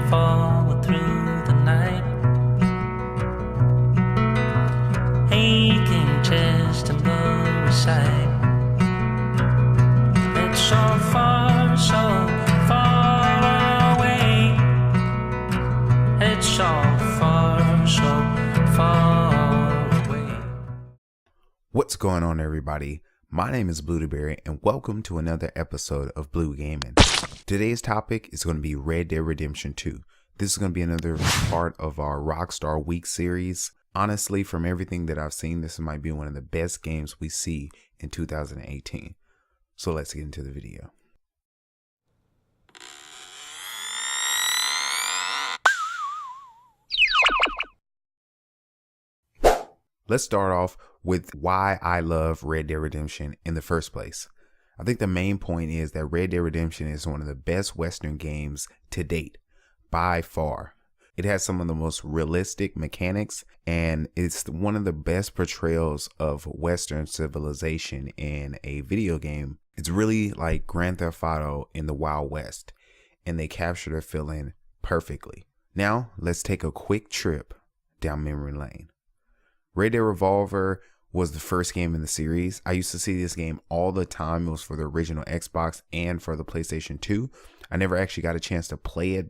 forward through the night. Aching chest and blurry sight. It's so far away. It's so far away. What's going on, everybody? My name is Blueberry, and welcome to another episode of Blue Gaming. Today's topic is going to be Red Dead Redemption 2. This is going to be another part of our Rockstar Week series. Honestly, from everything that I've seen, this might be one of the best games we see in 2018. So let's get into the video. Let's start off with why I love Red Dead Redemption in the first place. I think the main point is that Red Dead Redemption is one of the best Western games to date, by far. It has some of the most realistic mechanics, and it's one of the best portrayals of Western civilization in a video game. It's really like Grand Theft Auto in the Wild West, and they capture the feeling perfectly. Now, let's take a quick trip down memory lane. Dead Revolver was the first game in the series. I used to see this game all the time. It was for the original Xbox and for the PlayStation 2. I never actually got a chance to play it.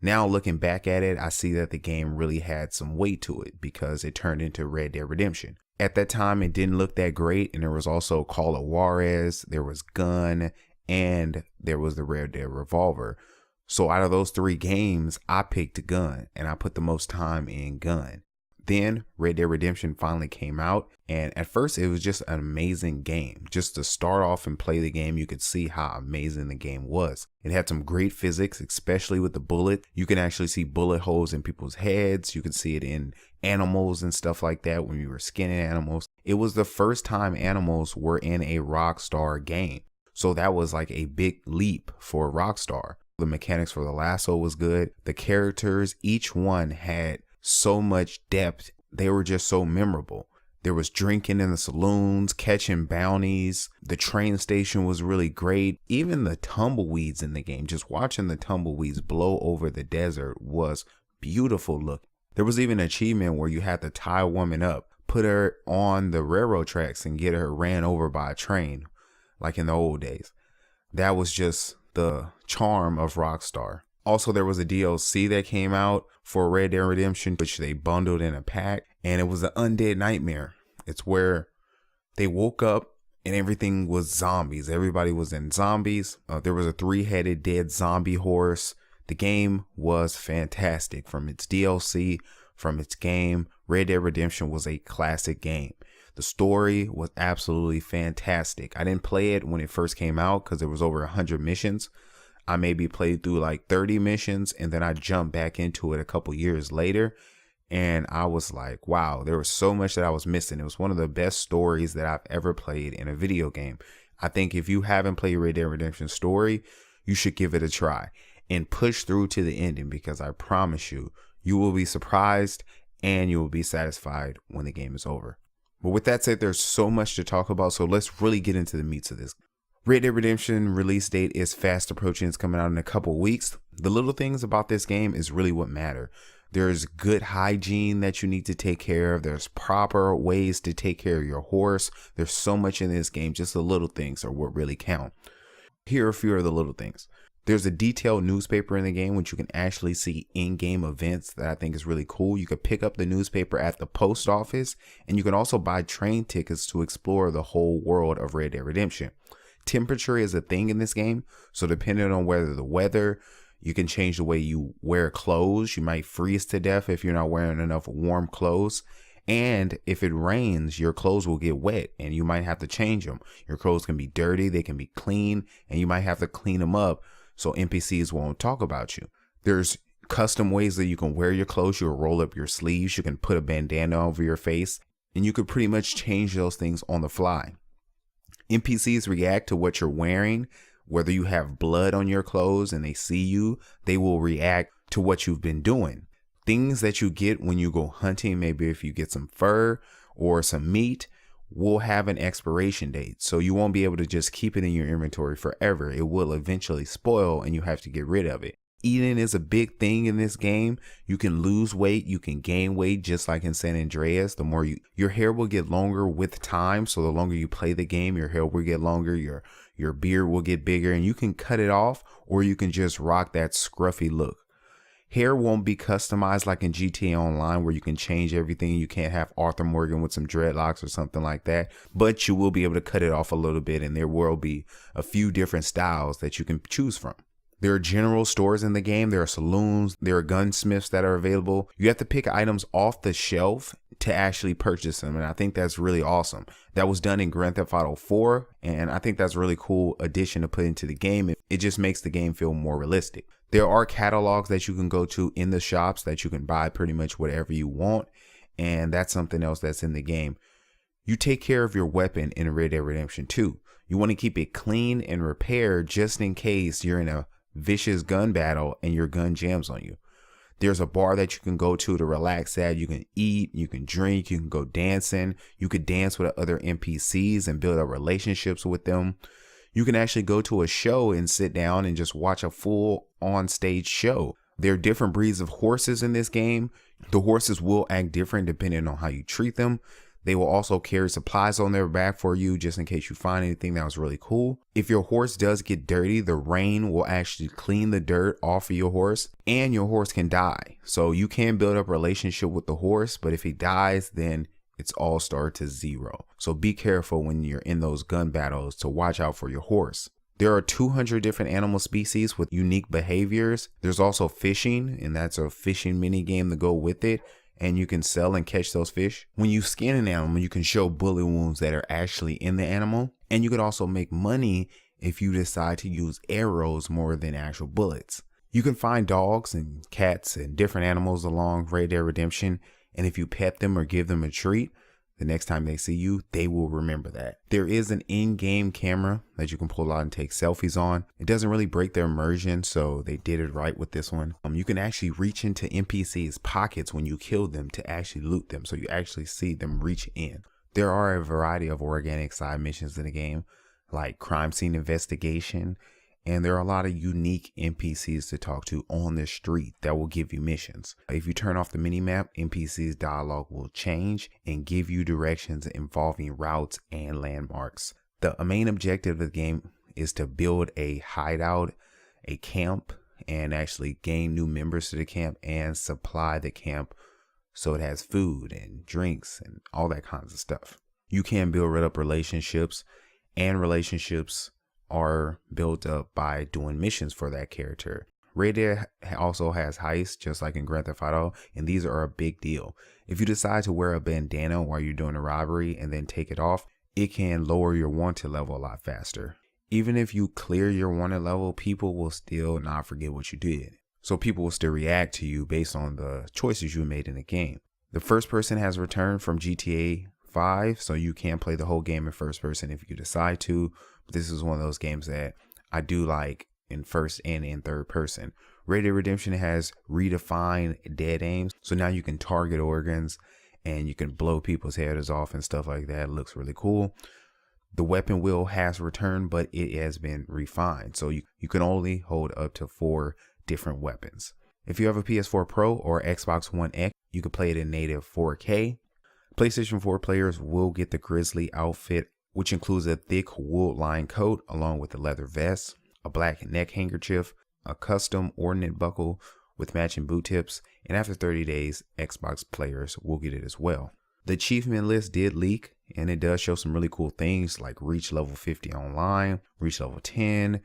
Now looking back at it, I see that the game really had some weight to it because it turned into Red Dead Redemption. At that time, it didn't look that great, and there was also Call of Juarez, there was Gun, and there was the Red Dead Revolver. So out of those three games, I picked Gun, and I put the most time in Gun. Then Red Dead Redemption finally came out, and at first it was just an amazing game. Just to start off and play the game, you could see how amazing the game was. It had some great physics, especially with the bullet. You can actually see bullet holes in people's heads. You can see it in animals and stuff like that when you were skinning animals. It was the first time animals were in a Rockstar game. So that was like a big leap for Rockstar. The mechanics for the lasso was good. The characters, each one had so much depth. They were just so memorable. There was drinking in the saloons, catching bounties. The train station was really great. Even the tumbleweeds in the game, just watching the tumbleweeds blow over the desert was beautiful look. There was even an achievement where you had to tie a woman up, put her on the railroad tracks and get her ran over by a train, like in the old days. That was just the charm of Rockstar. Also, there was a DLC that came out for Red Dead Redemption, which they bundled in a pack, and it was the Undead Nightmare. It's where they woke up and everything was zombies. Everybody was in zombies. There was a 3-headed dead zombie horse. The game was fantastic. From its DLC, from its game, Red Dead Redemption was a classic game. The story was absolutely fantastic. I didn't play it when it first came out because there was over 100 missions. I maybe played through like 30 missions, and then I jumped back into it a couple years later, and I was like, wow, there was so much that I was missing. It was one of the best stories that I've ever played in a video game. I think if you haven't played Red Dead Redemption story, you should give it a try and push through to the ending, because I promise you, you will be surprised and you will be satisfied when the game is over. But with that said, there's so much to talk about, so let's really get into the meats of this. Red Dead Redemption release date is fast approaching. It's coming out in a couple weeks. The little things about this game is really what matter. There's good hygiene that you need to take care of. There's proper ways to take care of your horse. There's so much in this game. Just the little things are what really count. Here are a few of the little things. There's a detailed newspaper in the game, which you can actually see in-game events that I think is really cool. You could pick up the newspaper at the post office, and you can also buy train tickets to explore the whole world of Red Dead Redemption. Temperature is a thing in this game, so depending on whether the weather, you can change the way you wear clothes. You might freeze to death if you're not wearing enough warm clothes, and if it rains, your clothes will get wet and you might have to change them. Your clothes can be dirty, they can be clean, and you might have to clean them up so NPCs won't talk about you. There's custom ways that you can wear your clothes. You'll roll up your sleeves, you can put a bandana over your face, and you could pretty much change those things on the fly. NPCs react to what you're wearing. Whether you have blood on your clothes and they see you, they will react to what you've been doing. Things that you get when you go hunting, maybe if you get some fur or some meat, will have an expiration date. So you won't be able to just keep it in your inventory forever. It will eventually spoil and you have to get rid of it. Eating is a big thing in this game. You can lose weight, you can gain weight, just like in San Andreas. The more your hair will get longer with time. So the longer you play the game, your hair will get longer, your beard will get bigger, and you can cut it off, or you can just rock that scruffy look. Hair won't be customized like in GTA Online, where you can change everything. You can't have Arthur Morgan with some dreadlocks or something like that, but you will be able to cut it off a little bit, and there will be a few different styles that you can choose from. There are general stores in the game. There are saloons. There are gunsmiths that are available. You have to pick items off the shelf to actually purchase them. And I think that's really awesome. That was done in Grand Theft Auto 4. And I think that's a really cool addition to put into the game. It just makes the game feel more realistic. There are catalogs that you can go to in the shops that you can buy pretty much whatever you want. And that's something else that's in the game. You take care of your weapon in Red Dead Redemption 2. You want to keep it clean and repaired just in case you're in a vicious gun battle and your gun jams on you. There's a bar that you can go to relax at. You can eat, you can drink, you can go dancing. You could dance with other NPCs and build up relationships with them. You can actually go to a show and sit down and just watch a full on stage show. There are different breeds of horses in this game. The horses will act different depending on how you treat them. They will also carry supplies on their back for you just in case you find anything that was really cool. If your horse does get dirty, the rain will actually clean the dirt off of your horse, and your horse can die. So you can build up a relationship with the horse, but if he dies, then it's all start to zero. So be careful when you're in those gun battles to watch out for your horse. There are 200 different animal species with unique behaviors. There's also fishing, and that's a fishing mini game to go with it. And you can sell and catch those fish. When you skin an animal, you can show bullet wounds that are actually in the animal. And you could also make money if you decide to use arrows more than actual bullets. You can find dogs and cats and different animals along Red Dead Redemption. And if you pet them or give them a treat, the next time they see you, they will remember that. There is an in-game camera that you can pull out and take selfies on. It doesn't really break their immersion, so they did it right with this one. You can actually reach into NPCs' pockets when you kill them to actually loot them, so you actually see them reach in. There are a variety of organic side missions in the game, like crime scene investigation, and there are a lot of unique NPCs to talk to on the street that will give you missions. If you turn off the minimap, NPCs' dialogue will change and give you directions involving routes and landmarks. The main objective of the game is to build a hideout, a camp, and actually gain new members to the camp and supply the camp so it has food and drinks and all that kinds of stuff. You can build up relationships, and relationships are built up by doing missions for that character. Red Dead also has heists, just like in Grand Theft Auto, and these are a big deal. If you decide to wear a bandana while you're doing a robbery and then take it off, it can lower your wanted level a lot faster. Even if you clear your wanted level, people will still not forget what you did. So people will still react to you based on the choices you made in the game. The first person has returned from GTA 5, so you can play the whole game in first person if you decide to. This is one of those games that I do like in first and in third person. Red Dead Redemption has redefined dead aims. So now you can target organs and you can blow people's heads off and stuff like that. It looks really cool. The weapon wheel has returned, but it has been refined. So you can only hold up to 4 different weapons. If you have a PS4 Pro or Xbox One X, you can play it in native 4K. PlayStation 4 players will get the Grizzly outfit, which includes a thick wool-lined coat along with a leather vest, a black neck handkerchief, a custom ornate buckle with matching boot tips, and after 30 days, Xbox players will get it as well. The achievement list did leak, and it does show some really cool things like reach level 50 online, reach level 10,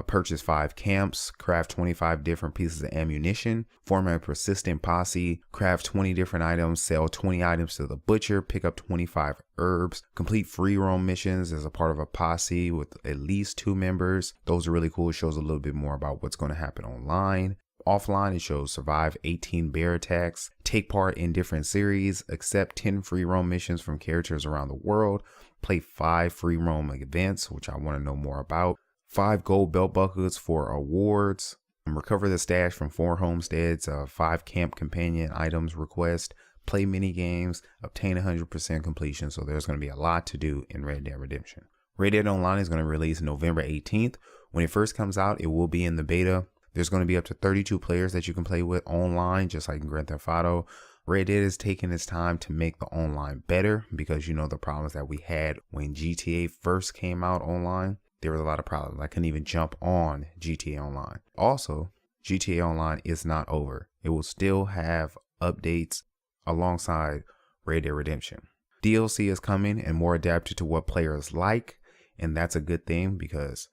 purchase 5 camps, craft 25 different pieces of ammunition, form a persistent posse, craft 20 different items, sell 20 items to the butcher, pick up 25 herbs, complete free roam missions as a part of a posse with at least 2 members. Those are really cool. It shows a little bit more about what's going to happen online. Offline, it shows survive 18 bear attacks, take part in different series, accept 10 free roam missions from characters around the world, play 5 free roam events, which I want to know more about, 5 gold belt buckles for awards, recover the stash from 4 homesteads, 5 camp companion items request, play mini games, obtain 100% completion. So there's going to be a lot to do in Red Dead Redemption. Red Dead Online is going to release November 18th. When it first comes out, it will be in the beta. There's going to be up to 32 players that you can play with online, just like in Grand Theft Auto. Red Dead is taking its time to make the online better because you know the problems that we had when GTA first came out online. There was a lot of problems. I couldn't even jump on GTA Online. Also, GTA Online is not over. It will still have updates alongside Red Dead Redemption. DLC is coming and more adapted to what players like, and that's a good thing because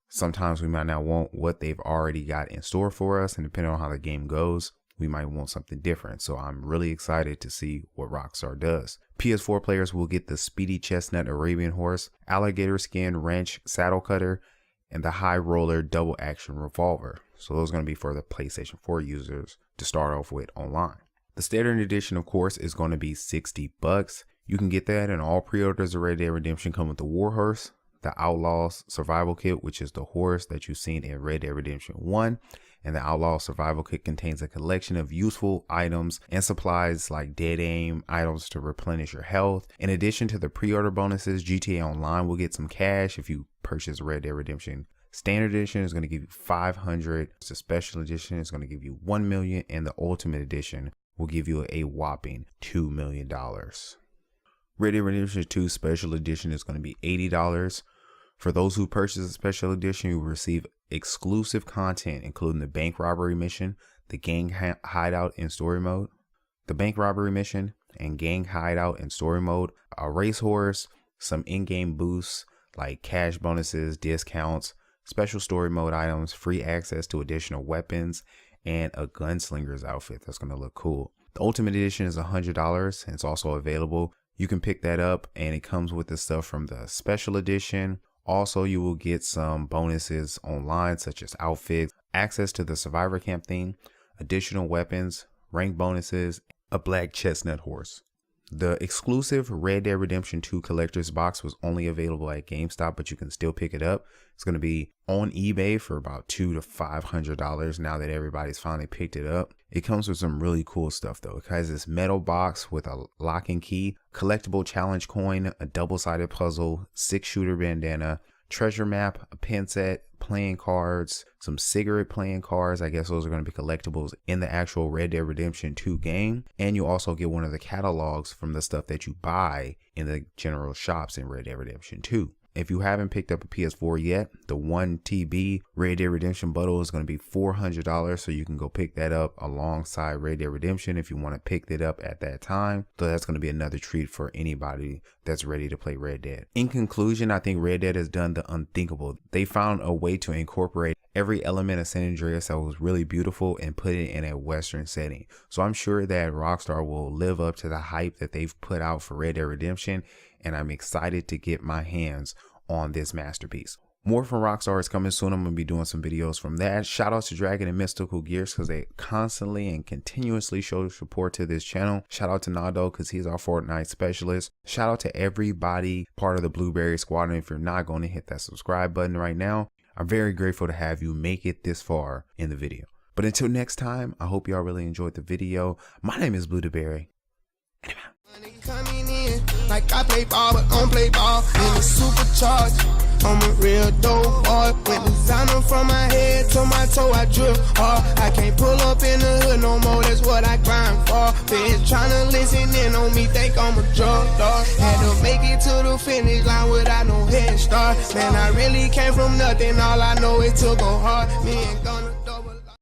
sometimes we might not want what they've already got in store for us, and depending on how the game goes, we might want something different. So I'm really excited to see what Rockstar does. PS4 players will get the Speedy Chestnut Arabian Horse, Alligator Skin Wrench Saddle Cutter, and the High Roller Double Action Revolver. So those are going to be for the PlayStation 4 users to start off with online. The Standard Edition, of course, is going to be $60. You can get that, and all pre-orders of Red Dead Redemption come with the Warhorse, the Outlaws Survival Kit, which is the horse that you've seen in Red Dead Redemption 1. And the Outlaw Survival Kit contains a collection of useful items and supplies like dead aim, items to replenish your health. In addition to the pre-order bonuses, GTA Online will get some cash if you purchase Red Dead Redemption. Standard Edition is going to give you $500. The Special Edition is going to give you $1 million, and the Ultimate Edition will give you a whopping $2 million. Red Dead Redemption 2 Special Edition is going to be $80. For those who purchase a Special Edition, you will receive exclusive content, including the bank robbery mission, the gang hideout in story mode, the bank robbery mission and gang hideout in story mode, a racehorse, some in-game boosts like cash bonuses, discounts, special story mode items, free access to additional weapons, and a gunslinger's outfit that's going to look cool. The Ultimate Edition is $100 and it's also available. You can pick that up and it comes with the stuff from the Special Edition. Also, you will get some bonuses online such as outfits, access to the Survivor Camp theme, additional weapons, rank bonuses, a black chestnut horse. The exclusive Red Dead Redemption 2 collector's box was only available at GameStop, but you can still pick it up. It's going to be on eBay for about $200 to $500 now that everybody's finally picked it up. It comes with some really cool stuff though. It has this metal box with a lock and key, collectible challenge coin, a double-sided puzzle, 6-shooter bandana, treasure map, a pin set, playing cards, some cigarette playing cards. I guess those are going to be collectibles in the actual Red Dead Redemption 2 game. And you also get one of the catalogs from the stuff that you buy in the general shops in Red Dead Redemption 2. If you haven't picked up a PS4 yet, the 1TB Red Dead Redemption bundle is going to be $400, so you can go pick that up alongside Red Dead Redemption if you want to pick it up at that time. So that's going to be another treat for anybody that's ready to play Red Dead. In conclusion, I think Red Dead has done the unthinkable. They found a way to incorporate every element of San Andreas that was really beautiful and put it in a Western setting. So I'm sure that Rockstar will live up to the hype that they've put out for Red Dead Redemption, and I'm excited to get my hands on this masterpiece. More from Rockstar is coming soon. I'm going to be doing some videos from that. Shout out to Dragon and Mystical Gears because they constantly and continuously show support to this channel. Shout out to Nado because he's our Fortnite specialist. Shout out to everybody part of the Blueberry Squad. And if you're not going to hit that subscribe button right now, I'm very grateful to have you make it this far in the video. But until next time, I hope y'all really enjoyed the video. My name is Blueberry. Coming in like I play ball, but don't play ball. And it's supercharged. I'm a real dope boy. With designer from my head to my toe, I drip hard. I can't pull up in the hood no more. That's what I grind for. Bitch tryna listen in on me, think I'm a drug dog. Had to make it to the finish line without no head start. Man, I really came from nothing. All I know is to go hard. Me ain't gonna.